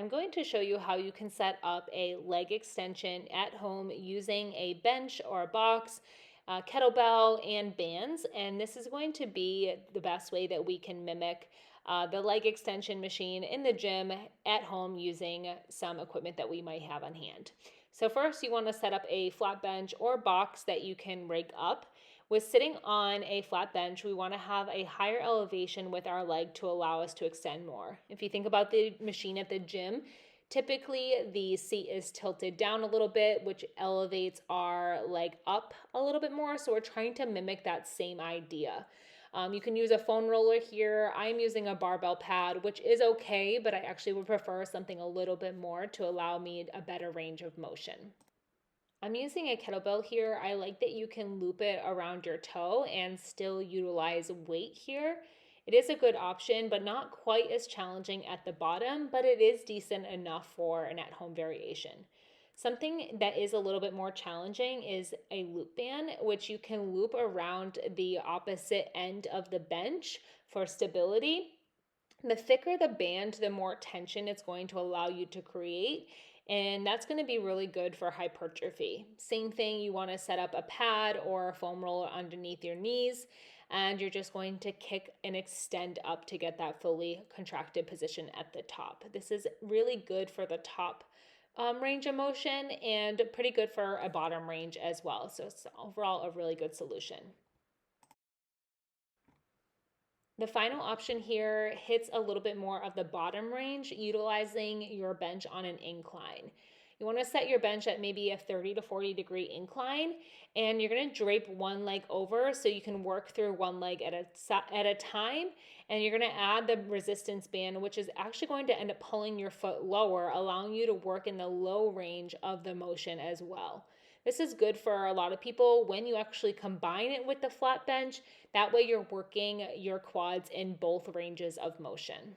I'm going to show you how you can set up a leg extension at home using a bench or a box, kettlebell, and bands. And this is going to be the best way that we can mimic the leg extension machine in the gym at home using some equipment that we might have on hand. So first you want to set up a flat bench or box that you can rig up. With sitting on a flat bench, we want to have a higher elevation with our leg to allow us to extend more. If you think about the machine at the gym, typically the seat is tilted down a little bit, which elevates our leg up a little bit more. So we're trying to mimic that same idea. You can use a foam roller here. I'm using a barbell pad, which is okay, but I actually would prefer something a little bit more to allow me a better range of motion. I'm using a kettlebell here. I like that you can loop it around your toe and still utilize weight here. It is a good option, but not quite as challenging at the bottom, but it is decent enough for an at-home variation. Something that is a little bit more challenging is a loop band, which you can loop around the opposite end of the bench for stability. The thicker the band, the more tension it's going to allow you to create. And that's going to be really good for hypertrophy. Same thing, you want to set up a pad or a foam roller underneath your knees, and you're just going to kick and extend up to get that fully contracted position at the top. This is really good for the top range of motion and pretty good for a bottom range as well. So it's overall a really good solution. The final option here hits a little bit more of the bottom range, utilizing your bench on an incline. You want to set your bench at maybe a 30 to 40 degree incline, and you're going to drape one leg over so you can work through one leg at a time, and you're going to add the resistance band, which is actually going to end up pulling your foot lower, allowing you to work in the low range of the motion as well. This is good for a lot of people when you actually combine it with the flat bench. That way you're working your quads in both ranges of motion.